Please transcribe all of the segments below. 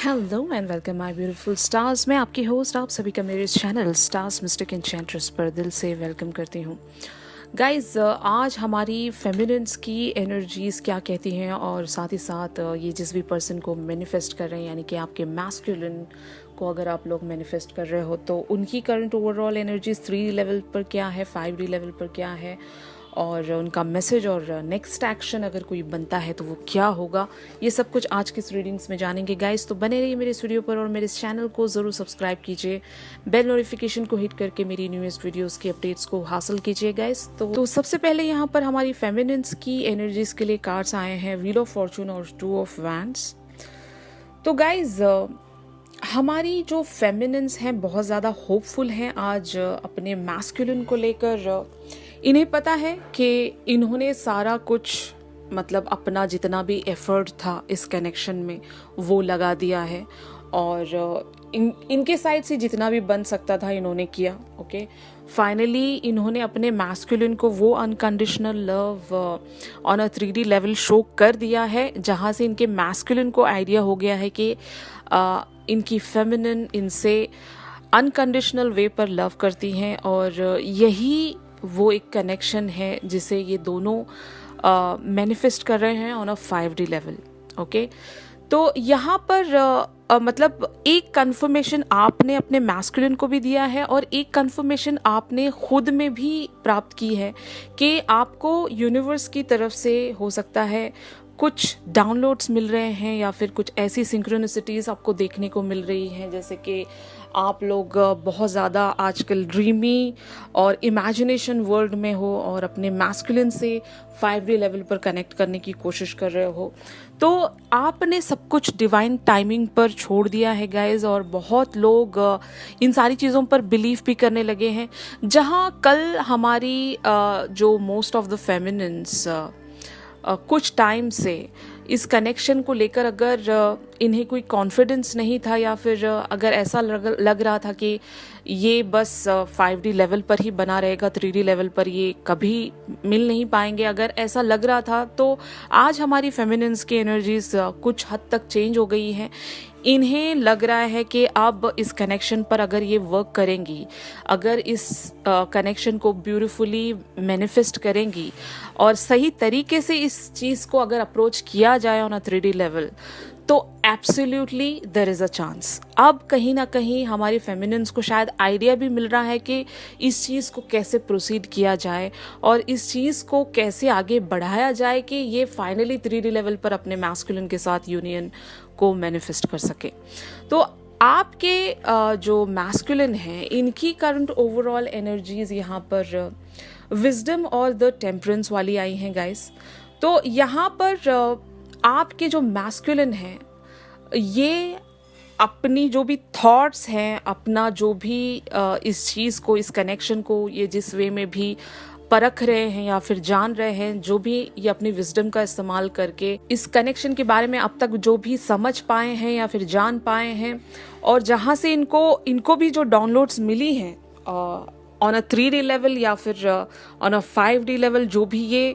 Hello and welcome my beautiful stars. मैं आपकी host आप सभी का मेरे चैनल स्टार्स मिस्टिक एन्चेंट्रेस पर दिल से वेलकम करती हूँ। गाइस, आज हमारी फेमिनिन्स की एनर्जीज़ क्या कहती हैं और साथ ही साथ ये जिस भी पर्सन को मैनिफेस्ट कर रहे हैं, यानी कि आपके मैस्कुलिन को अगर आप लोग मैनिफेस्ट कर रहे हो तो उनकी current overall energies 3D level पर क्या है, 5D लेवल पर क्या है और उनका मैसेज और नेक्स्ट एक्शन अगर कोई बनता है तो वो क्या होगा, ये सब कुछ आज के इस रीडिंग्स में जानेंगे गाइस। तो बने रहिए मेरे वीडियो पर और मेरे इस चैनल को ज़रूर सब्सक्राइब कीजिए, बेल नोटिफिकेशन को हिट करके मेरी न्यूएस्ट वीडियोस की अपडेट्स को हासिल कीजिए गाइस। तो सबसे पहले यहाँ पर हमारी फेमिनिन्स की एनर्जीज के लिए कार्ड्स आए हैं, व्हील ऑफ फॉर्चून और 2 ऑफ वैंड्स। तो गाइज, हमारी जो फेमिनिन्स हैं बहुत ज़्यादा होपफुल हैं आज अपने मैस्कुलिन को लेकर। इन्हें पता है कि इन्होंने सारा कुछ मतलब अपना जितना भी एफर्ट था इस कनेक्शन में वो लगा दिया है और इनके साइड से जितना भी बन सकता था इन्होंने किया। ओके, फाइनली इन्होंने अपने मैस्कुलिन को वो unconditional love on a 3D level show कर दिया है, जहाँ से इनके मैस्कुलिन को आइडिया हो गया है कि इनकी फेमिनिन इनसे अनकंडीशनल वे पर लव करती हैं और यही वो एक कनेक्शन है जिसे ये दोनों मैनिफेस्ट कर रहे हैं on a 5D level. Okay, तो यहाँ पर मतलब एक कंफर्मेशन आपने अपने मैस्कुलिन को भी दिया है और एक कंफर्मेशन आपने खुद में भी प्राप्त की है कि आपको यूनिवर्स की तरफ से हो सकता है कुछ डाउनलोड्स मिल रहे हैं या फिर कुछ ऐसी सिंक्रोनिसिटीज़ आपको देखने को मिल रही हैं, जैसे कि आप लोग बहुत ज़्यादा आजकल ड्रीमी और इमेजिनेशन वर्ल्ड में हो और अपने मैस्कुलिन से 5D लेवल पर कनेक्ट करने की कोशिश कर रहे हो। तो आपने सब कुछ डिवाइन टाइमिंग पर छोड़ दिया है गाइज, और बहुत लोग इन सारी चीज़ों पर बिलीव भी करने लगे हैं। जहाँ कल हमारी जो मोस्ट ऑफ द फेमिनिन्स कुछ टाइम से इस कनेक्शन को लेकर अगर इन्हें कोई कॉन्फिडेंस नहीं था या फिर अगर ऐसा लग रहा था कि ये बस 5D लेवल पर ही बना रहेगा, 3D लेवल पर ये कभी मिल नहीं पाएंगे, अगर ऐसा लग रहा था तो आज हमारी फेमिनिन्स की एनर्जीज कुछ हद तक चेंज हो गई हैं। इन्हें लग रहा है कि अब इस कनेक्शन पर अगर ये वर्क करेंगी, अगर इस कनेक्शन को ब्यूटीफुली मैनिफेस्ट करेंगी और सही तरीके से इस चीज़ को अगर अप्रोच किया जाए ऑन अ 3D लेवल, तो absolutely there is a chance. अब कहीं ना कहीं हमारी फेमिनिन्स को शायद आइडिया भी मिल रहा है कि इस चीज़ को कैसे प्रोसीड किया जाए और इस चीज़ को कैसे आगे बढ़ाया जाए कि ये फाइनली 3D लेवल पर अपने मैस्कुलिन के साथ यूनियन को मैनिफेस्ट कर सके। तो आपके जो मैस्कुलिन हैं, इनकी करंट ओवरऑल एनर्जीज यहाँ पर विजडम और द टेम्परेंस वाली आई हैं गाइस। तो यहाँ पर आपके जो मैस्कुलिन हैं ये अपनी जो भी थॉट्स हैं, अपना जो भी इस चीज़ को, इस कनेक्शन को ये जिस वे में भी परख रहे हैं या फिर जान रहे हैं, जो भी ये अपनी विजडम का इस्तेमाल करके इस कनेक्शन के बारे में अब तक जो भी समझ पाए हैं या फिर जान पाए हैं, और जहाँ से इनको भी जो डाउनलोड्स मिली हैं ऑन अ 3D लेवल या फिर ऑन अ 5D लेवल, जो भी ये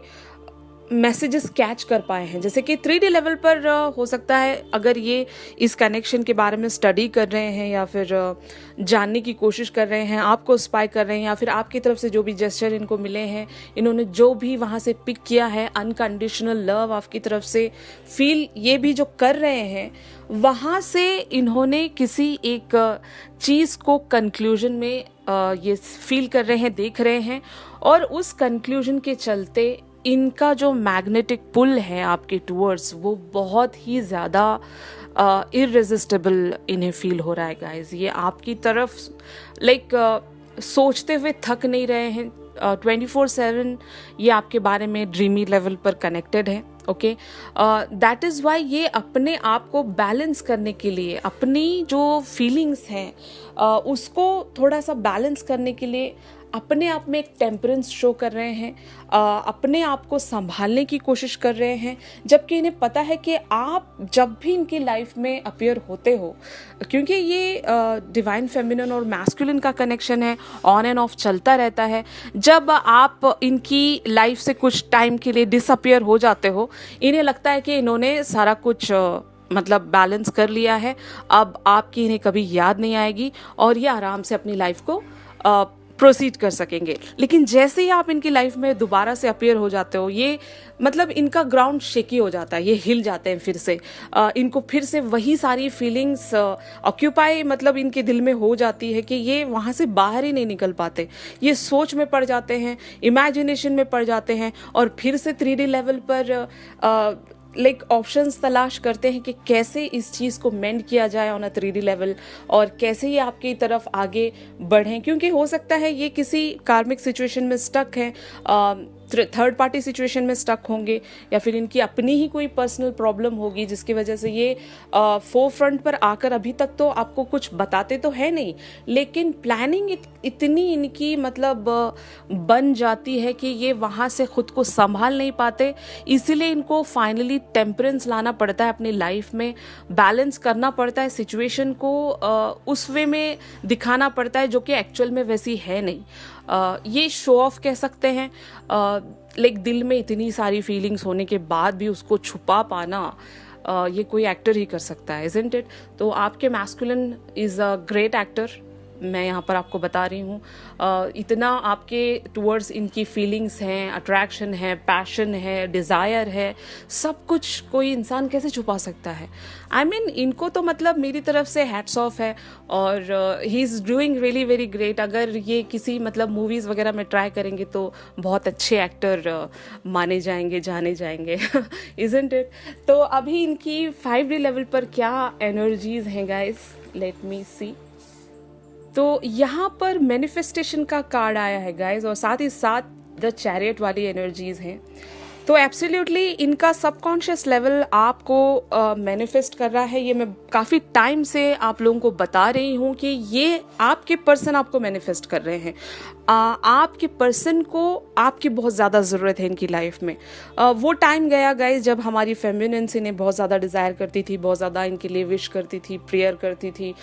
मैसेजेस कैच कर पाए हैं, जैसे कि 3D लेवल पर हो सकता है अगर ये इस कनेक्शन के बारे में स्टडी कर रहे हैं या फिर जानने की कोशिश कर रहे हैं, आपको स्पाई कर रहे हैं, या फिर आपकी तरफ से जो भी जेस्चर इनको मिले हैं, इन्होंने जो भी वहाँ से पिक किया है अनकंडीशनल लव आपकी तरफ से फील ये भी जो कर रहे हैं, वहाँ से इन्होंने किसी एक चीज़ को कंक्लूजन में ये फील कर रहे हैं, देख रहे हैं, और उस कंक्लूजन के चलते इनका जो मैग्नेटिक पुल है आपके टूवर्ड्स वो बहुत ही ज़्यादा इररेजिस्टिबल इन्हें फील हो रहा है गाइज। ये आपकी तरफ सोचते हुए थक नहीं रहे हैं, 24/7 ये आपके बारे में ड्रीमी लेवल पर कनेक्टेड है। ओके, दैट इज़ वाई ये अपने आप को बैलेंस करने के लिए, अपनी जो फीलिंग्स हैं उसको थोड़ा सा बैलेंस करने के लिए अपने आप में एक टेम्परेंस शो कर रहे हैं, अपने आप को संभालने की कोशिश कर रहे हैं, जबकि इन्हें पता है कि आप जब भी इनकी लाइफ में अपीयर होते हो, क्योंकि ये डिवाइन फेमिनिन और मैस्कुलिन का कनेक्शन है, ऑन एंड ऑफ चलता रहता है। जब आप इनकी लाइफ से कुछ टाइम के लिए डिसअपियर हो जाते हो, इन्हें लगता है कि इन्होंने सारा कुछ मतलब बैलेंस कर लिया है, अब आपकी इन्हें कभी याद नहीं आएगी और ये आराम से अपनी लाइफ को प्रोसीड कर सकेंगे। लेकिन जैसे ही आप इनकी लाइफ में दोबारा से अपीयर हो जाते हो, ये मतलब इनका ग्राउंड शेकी हो जाता है, ये हिल जाते हैं फिर से, इनको फिर से वही सारी फीलिंग्स ऑक्यूपाई मतलब इनके दिल में हो जाती है कि ये वहाँ से बाहर ही नहीं निकल पाते, ये सोच में पड़ जाते हैं, इमेजिनेशन में पड़ जाते हैं और फिर से 3D लेवल पर लाइक ऑप्शंस तलाश करते हैं कि कैसे इस चीज़ को मेंड किया जाए ऑन अ 3D लेवल और कैसे ये आपकी तरफ आगे बढ़ें, क्योंकि हो सकता है ये किसी कार्मिक सिचुएशन में स्टक है, थर्ड पार्टी सिचुएशन में स्टक होंगे या फिर इनकी अपनी ही कोई पर्सनल प्रॉब्लम होगी जिसकी वजह से ये फोर फ्रंट पर आकर अभी तक तो आपको कुछ बताते तो है नहीं, लेकिन प्लानिंग इतनी इनकी मतलब बन जाती है कि ये वहाँ से खुद को संभाल नहीं पाते, इसीलिए इनको फाइनली टेम्परेंस लाना पड़ता है अपनी लाइफ में, बैलेंस करना पड़ता है सिचुएशन को, उस वे में दिखाना पड़ता है जो कि एक्चुअल में वैसी है नहीं। ये शो ऑफ कह सकते हैं, लाइक दिल में इतनी सारी फीलिंग्स होने के बाद भी उसको छुपा पाना ये कोई एक्टर ही कर सकता है, इजंट इट? तो आपके masculine is a great actor, मैं यहाँ पर आपको बता रही हूँ। इतना आपके टूवर्ड्स इनकी फीलिंग्स हैं, अट्रैक्शन है, पैशन है, डिज़ायर है, सब कुछ कोई इंसान कैसे छुपा सकता है? आई मीन इनको तो मतलब मेरी तरफ से हैट्स ऑफ है और he is doing really very great. अगर ये किसी मतलब मूवीज़ वगैरह में ट्राई करेंगे तो बहुत अच्छे एक्टर माने जाएंगे, जाने जाएंगे, इजंट इट? तो अभी इनकी 5D लेवल पर क्या एनर्जीज हैं गाइस, लेट मी सी। तो यहाँ पर मैनिफेस्टेशन का कार्ड आया है गाइज और साथ ही साथ द चैरियट वाली एनर्जीज हैं। तो एब्सोल्युटली इनका सबकॉन्शियस लेवल आपको मैनिफेस्ट कर रहा है, ये मैं काफ़ी टाइम से आप लोगों को बता रही हूँ कि ये आपके पर्सन आपको मैनिफेस्ट कर रहे हैं। आपके पर्सन को आपकी बहुत ज़्यादा ज़रूरत है इनकी लाइफ में। वो टाइम गया गाइस जब हमारी फेमिनिन्स इन्हें बहुत ज़्यादा डिज़ायर करती थी, बहुत ज़्यादा इनके लिए विश करती थी, प्रेयर करती थी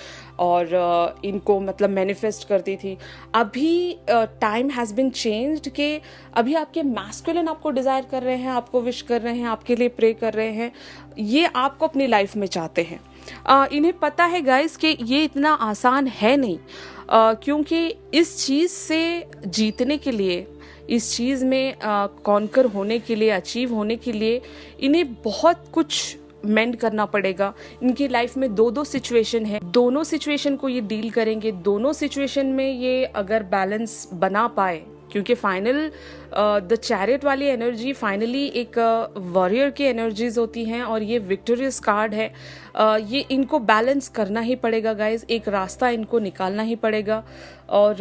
और इनको मतलब मैनिफेस्ट करती थी। अभी टाइम हैज़ बिन चेंज्ड कि अभी आपके मैस्कुलिन आपको डिज़ायर कर रहे हैं, आपको विश कर रहे हैं, आपके लिए प्रे कर रहे हैं, ये आपको अपनी लाइफ में चाहते हैं। इन्हें पता है गाइस कि ये इतना आसान है नहीं, क्योंकि इस चीज़ से जीतने के लिए, इस चीज़ में कॉन्कर होने के लिए, अचीव होने के लिए इन्हें बहुत कुछ मेंड करना पड़ेगा। इनकी लाइफ में दो सिचुएशन है, दोनों सिचुएशन को ये डील करेंगे, दोनों सिचुएशन में ये अगर बैलेंस बना पाए, क्योंकि फाइनल द चैरियट वाली एनर्जी फाइनली एक वॉरियर की एनर्जीज होती हैं और ये विक्टोरियस कार्ड है। ये इनको बैलेंस करना ही पड़ेगा गाइज, एक रास्ता इनको निकालना ही पड़ेगा और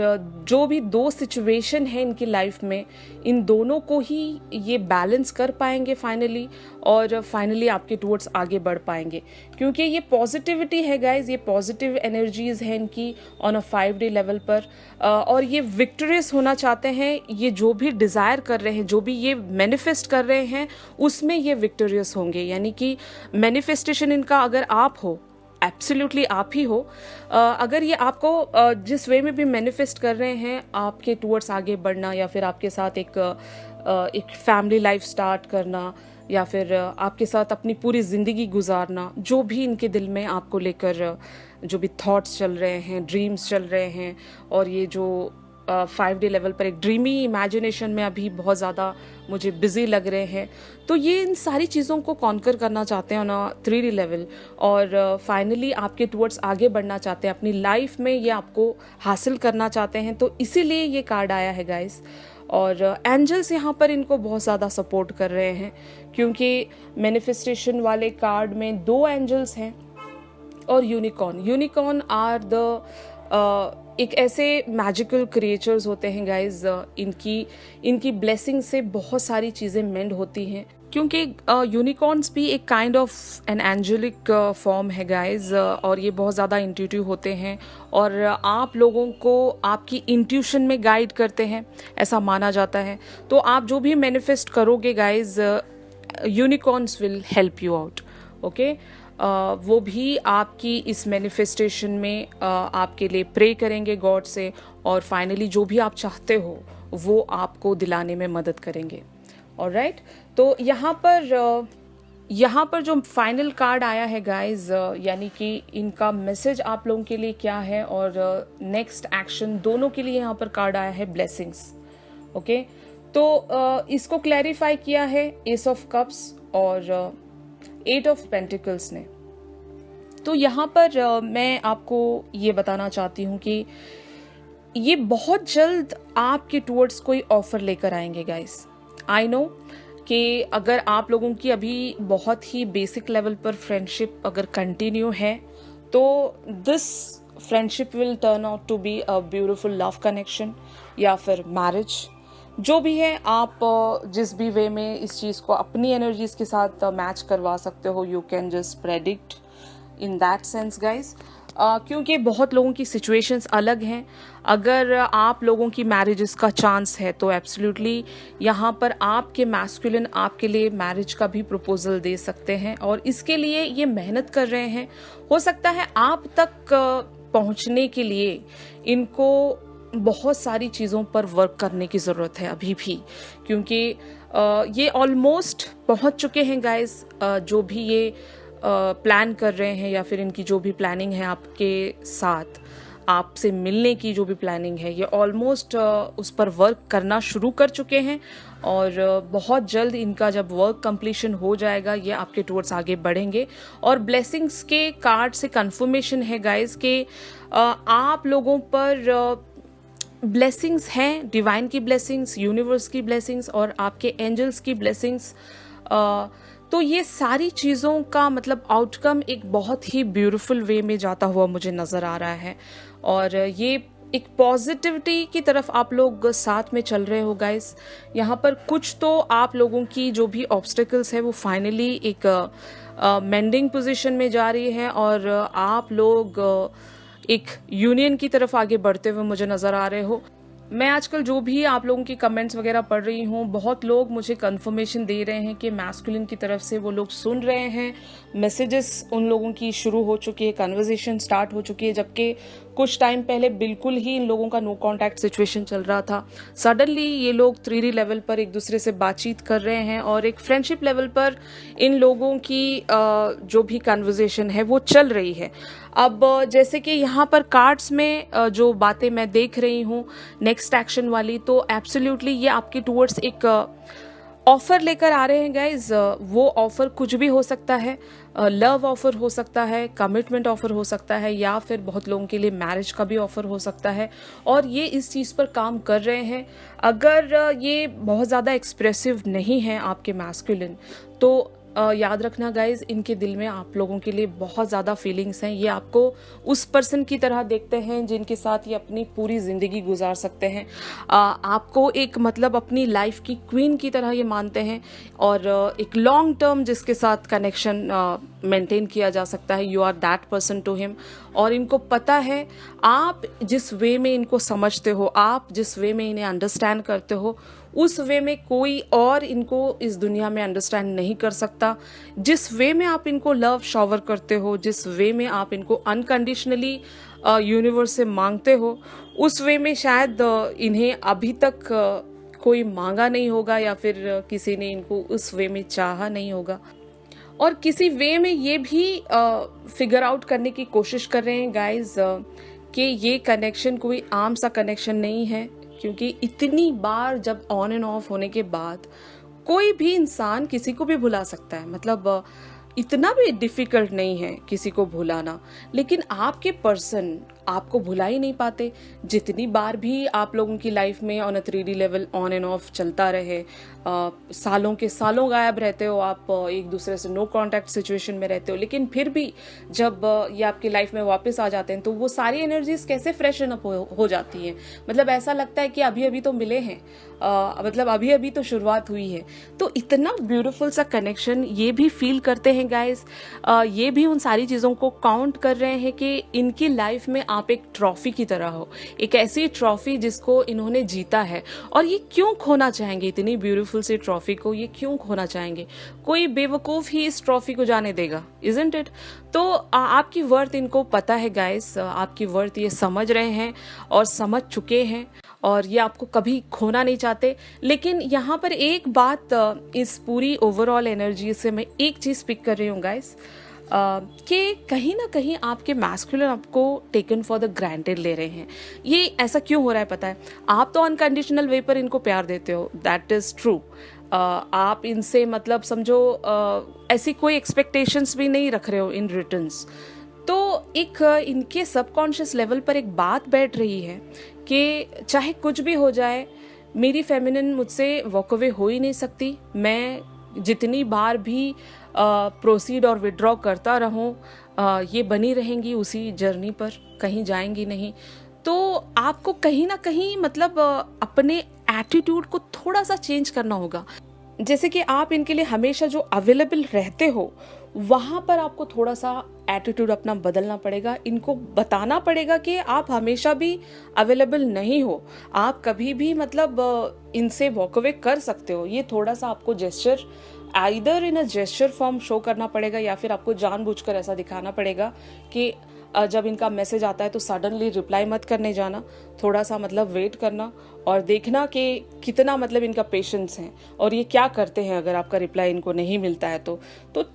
जो भी दो सिचुएशन है इनकी लाइफ में, इन दोनों को ही ये बैलेंस कर पाएंगे फाइनली और फाइनली आपके टूवर्ड्स आगे बढ़ पाएंगे, क्योंकि ये पॉजिटिविटी है गाइज, ये पॉजिटिव एनर्जीज है इनकी ऑन अ 5D लेवल पर और ये विक्टोरियस होना चाहते हैं। ये जो भी डिज़ायर कर रहे हैं, जो भी ये मैनिफेस्ट कर रहे हैं, उसमें ये विक्टोरियस होंगे। यानी कि मैनिफेस्टेशन इनका अगर आप हो, एब्सोल्युटली आप ही हो, अगर ये आपको जिस वे में भी मैनिफेस्ट कर रहे हैं, आपके टूवर्ड्स आगे बढ़ना या फिर आपके साथ एक फैमिली लाइफ स्टार्ट करना या फिर आपके साथ अपनी पूरी ज़िंदगी गुजारना, जो भी इनके दिल में आपको लेकर जो भी थॉट्स चल रहे हैं, ड्रीम्स चल रहे हैं और ये जो 5D लेवल पर एक ड्रीमी इमेजिनेशन में अभी बहुत ज़्यादा मुझे बिजी लग रहे हैं, तो ये इन सारी चीज़ों को कॉन्कर करना चाहते हैं ऑन अ 3D लेवल और फाइनली आपके टूवर्ड्स आगे बढ़ना चाहते हैं, अपनी लाइफ में ये आपको हासिल करना चाहते हैं। तो इसीलिए ये कार्ड आया है गाइस और एंजल्स यहाँ पर इनको बहुत ज़्यादा सपोर्ट कर रहे हैं, क्योंकि मैनिफेस्टेशन वाले कार्ड में 2 एंजल्स हैं और यूनिकॉर्न आर द एक ऐसे मैजिकल क्रिएचर्स होते हैं गाइज, इनकी ब्लेसिंग से बहुत सारी चीज़ें मेंड होती हैं, क्योंकि यूनिकॉर्न्स भी एक kind of an angelic form है गाइज और ये बहुत ज़्यादा इंट्यूटिव होते हैं और आप लोगों को आपकी इंट्यूशन में गाइड करते हैं, ऐसा माना जाता है। तो आप जो भी मैनिफेस्ट करोगे guys, unicorns will help you out, okay. वो भी आपकी इस मैनिफेस्टेशन में आपके लिए प्रे करेंगे गॉड से और फाइनली जो भी आप चाहते हो वो आपको दिलाने में मदद करेंगे। ऑलराइट, तो यहाँ पर यहाँ पर जो फाइनल कार्ड आया है गाइज, यानी कि इनका मैसेज आप लोगों के लिए क्या है और नेक्स्ट एक्शन दोनों के लिए यहाँ पर कार्ड आया है ब्लेसिंग्स। ओके, तो इसको क्लैरिफाई किया है एस ऑफ कप्स और एट ऑफ पेंटिकल्स ने। तो यहाँ पर मैं आपको ये बताना चाहती हूँ कि ये बहुत जल्द आपके टुवर्ड्स कोई ऑफर लेकर आएंगे गाइस। आई नो कि अगर आप लोगों की अभी बहुत ही बेसिक लेवल पर फ्रेंडशिप अगर कंटिन्यू है तो this friendship will turn out to be a beautiful love connection या फिर मैरिज, जो भी है। आप जिस भी वे में इस चीज़ को अपनी एनर्जीज के साथ मैच करवा सकते हो, you can just predict in that sense guys, क्योंकि बहुत लोगों की सिचुएशंस अलग हैं। अगर आप लोगों की मैरिजेस का चांस है तो एब्सोल्युटली यहाँ पर आपके मैस्कुलिन आपके लिए मैरिज का भी प्रपोजल दे सकते हैं और इसके लिए ये मेहनत कर रहे हैं। हो सकता है आप तक पहुँचने के लिए इनको बहुत सारी चीज़ों पर वर्क करने की ज़रूरत है अभी भी, क्योंकि ये ऑलमोस्ट पहुँच चुके हैं गाइस। जो भी ये प्लान कर रहे हैं या फिर इनकी जो भी प्लानिंग है आपके साथ, आपसे मिलने की जो भी प्लानिंग है, ये ऑलमोस्ट उस पर वर्क करना शुरू कर चुके हैं और बहुत जल्द इनका जब वर्क कंप्लीशन हो जाएगा ये आपके टुवर्ड्स आगे बढ़ेंगे। और ब्लेसिंग्स के कार्ड से कंफर्मेशन है गाइस कि आप लोगों पर ब्लेसिंग्स हैं, डिवाइन की ब्लेसिंग्स, यूनिवर्स की ब्लेसिंग्स और आपके एंजल्स की ब्लेसिंग्स। तो ये सारी चीज़ों का मतलब आउटकम एक बहुत ही ब्यूटीफुल वे में जाता हुआ मुझे नज़र आ रहा है और ये एक पॉजिटिविटी की तरफ आप लोग साथ में चल रहे हो गाइस। यहाँ पर कुछ तो आप लोगों की जो भी ऑब्स्टिकल्स है वो फाइनली एक मेंडिंग पोजीशन में जा रही है और आप लोग एक यूनियन की तरफ आगे बढ़ते हुए मुझे नज़र आ रहे हो। मैं आजकल जो भी आप लोगों की कमेंट्स वगैरह पढ़ रही हूँ, बहुत लोग मुझे कंफर्मेशन दे रहे हैं कि मैस्कुलिन की तरफ से वो लोग सुन रहे हैं, मैसेजेस उन लोगों की शुरू हो चुकी है, कन्वर्सेशन स्टार्ट हो चुकी है, जबकि कुछ टाइम पहले बिल्कुल ही इन लोगों का नो कांटेक्ट सिचुएशन चल रहा था। सडनली ये लोग 3D लेवल पर एक दूसरे से बातचीत कर रहे हैं और एक फ्रेंडशिप लेवल पर इन लोगों की जो भी कन्वर्सेशन है वो चल रही है। अब जैसे कि यहाँ पर कार्ड्स में जो बातें मैं देख रही हूँ नेक्स्ट एक्शन वाली, तो एब्सोल्युटली ये आपके टुवर्ड्स एक ऑफर लेकर आ रहे हैं गाइज। वो ऑफर कुछ भी हो सकता है, लव ऑफर हो सकता है, कमिटमेंट ऑफर हो सकता है या फिर बहुत लोगों के लिए मैरिज का भी ऑफर हो सकता है और ये इस चीज़ पर काम कर रहे हैं। अगर ये बहुत ज़्यादा एक्सप्रेसिव नहीं है आपके मैस्कुलिन तो याद रखना गाइज, इनके दिल में आप लोगों के लिए बहुत ज़्यादा फीलिंग्स हैं। ये आपको उस पर्सन की तरह देखते हैं जिनके साथ ये अपनी पूरी ज़िंदगी गुजार सकते हैं। आपको एक मतलब अपनी लाइफ की क्वीन की तरह ये मानते हैं और एक लॉन्ग टर्म जिसके साथ कनेक्शन मेंटेन किया जा सकता है, you are that person to him. और इनको पता है आप जिस वे में इनको समझते हो, आप जिस वे में इन्हें अंडरस्टैंड करते हो, उस वे में कोई और इनको इस दुनिया में अंडरस्टैंड नहीं कर सकता। जिस वे में आप इनको लव शॉवर करते हो, जिस वे में आप इनको अनकंडीशनली यूनिवर्स से मांगते हो, उस वे में शायद इन्हें अभी तक कोई मांगा नहीं होगा या फिर किसी ने इनको उस वे में चाहा नहीं होगा। और किसी वे में ये भी फिगर आउट करने की कोशिश कर रहे हैं गाइज कि ये कनेक्शन कोई आम सा कनेक्शन नहीं है, क्योंकि इतनी बार जब ऑन एंड ऑफ होने के बाद कोई भी इंसान किसी को भी भुला सकता है, मतलब इतना भी डिफ़िकल्ट नहीं है किसी को भुलाना। लेकिन आपके पर्सन आपको भुला ही नहीं पाते। जितनी बार भी आप लोगों की लाइफ में on a 3D level on end of चलता रहे, सालों के सालों गायब रहते हो आप, एक दूसरे से नो कांटेक्ट सिचुएशन में रहते हो, लेकिन फिर भी जब ये आपकी लाइफ में वापस आ जाते हैं तो वो सारी एनर्जीज कैसे फ्रेशन अप हो जाती हैं। मतलब ऐसा लगता है कि अभी अभी तो मिले हैं, मतलब अभी अभी तो शुरुआत हुई है। तो इतना ब्यूटीफुल सा कनेक्शन ये भी फील करते हैं गाइस। ये भी उन सारी चीज़ों को काउंट कर रहे हैं कि इनकी लाइफ में आप एक ट्रॉफी की तरह हो, एक ऐसी ट्रॉफी जिसको इन्होंने जीता है। और ये क्यों खोना चाहेंगे, इतनी ब्यूटीफुल सी ट्रॉफी को ये क्यों खोना चाहेंगे? कोई बेवकूफ़ ही इस ट्रॉफी को जाने देगा, इजंट इट? तो आपकी वर्थ इनको पता है गाइस, आपकी वर्थ ये समझ रहे हैं और समझ चुके हैं और ये आपको कभी खोना नहीं चाहते। लेकिन यहाँ पर एक बात, इस पूरी ओवरऑल एनर्जी से मैं एक चीज़ पिक कर रही हूँ गाइस, कि कहीं ना कहीं आपके मैस्कुलिन आपको टेकन फॉर द ग्रांटेड ले रहे हैं। ये ऐसा क्यों हो रहा है पता है? आप तो अनकंडीशनल वे पर इनको प्यार देते हो, दैट इज़ ट्रू। आप इनसे मतलब समझो ऐसी कोई एक्सपेक्टेशंस भी नहीं रख रहे हो इन रिटर्न्स। तो एक इनके सबकॉन्शियस लेवल पर एक बात बैठ रही है कि चाहे कुछ भी हो जाए, मेरी फेमिनिन मुझसे वॉक अवे हो ही नहीं सकती। मैं जितनी बार भी प्रोसीड और विड्रॉ करता रहूं, ये बनी रहेंगी उसी जर्नी पर, कहीं जाएंगी नहीं। तो आपको कहीं ना कहीं मतलब अपने एटीट्यूड को थोड़ा सा चेंज करना होगा। जैसे कि आप इनके लिए हमेशा जो अवेलेबल रहते हो, वहाँ पर आपको थोड़ा सा एटीट्यूड अपना बदलना पड़ेगा। इनको बताना पड़ेगा कि आप हमेशा भी अवेलेबल नहीं हो, आप कभी भी मतलब इनसे वॉक अवे कर सकते हो। ये थोड़ा सा आपको gesture, either in a gesture form show करना पड़ेगा, या फिर आपको जानबूझकर ऐसा दिखाना पड़ेगा कि जब इनका मैसेज आता है तो सडनली रिप्लाई मत करने जाना, थोड़ा सा मतलब वेट करना और देखना कि कितना मतलब इनका पेशेंस है और ये क्या करते हैं अगर आपका रिप्लाई इनको नहीं मिलता है तो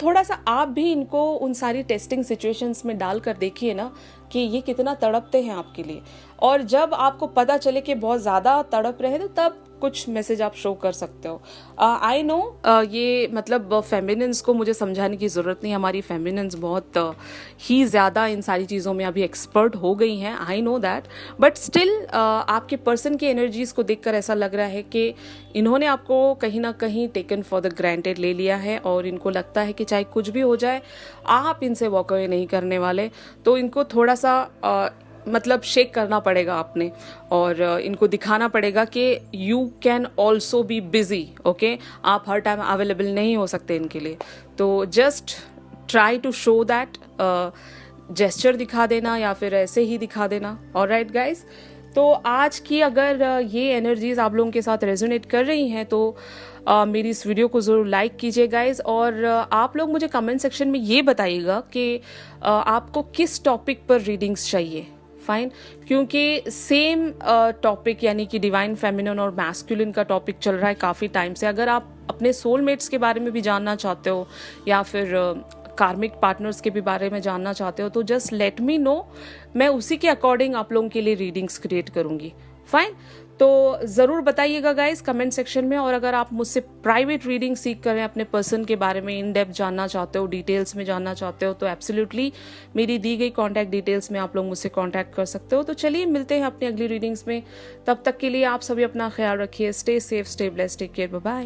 थोड़ा सा आप भी इनको उन सारी टेस्टिंग सिचुएशंस में डालकर देखिए ना कि ये कितना तड़पते हैं आपके लिए। और जब आपको पता चले कि बहुत ज़्यादा तड़प रहे हैं तो तब कुछ मैसेज आप शो कर सकते हो। आई नो ये मतलब फेमिनिन्स को मुझे समझाने की ज़रूरत नहीं, हमारी फेमिनिन्स बहुत ही ज़्यादा इन सारी चीज़ों में अभी एक्सपर्ट हो गई हैं, I know that. But still आपके पर्सन की एनर्जीज़ को देखकर ऐसा लग रहा है कि इन्होंने आपको कहीं ना कहीं टेकन फॉर द ग्रांटेड ले लिया है और इनको लगता है कि चाहे कुछ भी हो जाए आप इनसे वॉक अवे नहीं करने वाले। तो इनको थोड़ा सा मतलब शेक करना पड़ेगा आपने और इनको दिखाना पड़ेगा कि you can also be busy, okay. आप हर टाइम अवेलेबल नहीं हो सकते इनके लिए। तो just try to show that, gesture दिखा देना या फिर ऐसे ही दिखा देना। ऑलराइट गाइस, तो आज की अगर ये एनर्जीज आप लोगों के साथ रेजोनेट कर रही हैं तो मेरी इस वीडियो को ज़रूर लाइक कीजिए गाइज। और आप लोग मुझे कमेंट सेक्शन में ये बताइएगा कि आपको किस टॉपिक पर रीडिंग्स चाहिए। फाइन, क्योंकि सेम टॉपिक यानी कि डिवाइन फेमिनिन और मैस्कुलिन का टॉपिक चल रहा है काफ़ी टाइम से। अगर आप अपने सोलमेट्स के बारे में भी जानना चाहते हो या फिर कार्मिक पार्टनर्स के भी बारे में जानना चाहते हो तो जस्ट लेट मी नो, मैं उसी के अकॉर्डिंग आप लोगों के लिए रीडिंग्स क्रिएट करूंगी। फाइन, तो ज़रूर बताइएगा गाइस कमेंट सेक्शन में। और अगर आप मुझसे प्राइवेट रीडिंग सीख कर अपने पर्सन के बारे में इन डेप्थ जानना चाहते हो, डिटेल्स में जानना चाहते हो तो एब्सोल्युटली मेरी दी गई कॉन्टैक्ट डिटेल्स में आप लोग मुझसे कॉन्टैक्ट कर सकते हो। तो चलिए मिलते हैं अपनी अगली रीडिंग्स में, तब तक के लिए आप सभी अपना ख्याल रखिए। Stay safe, stay blessed, take care, bye bye.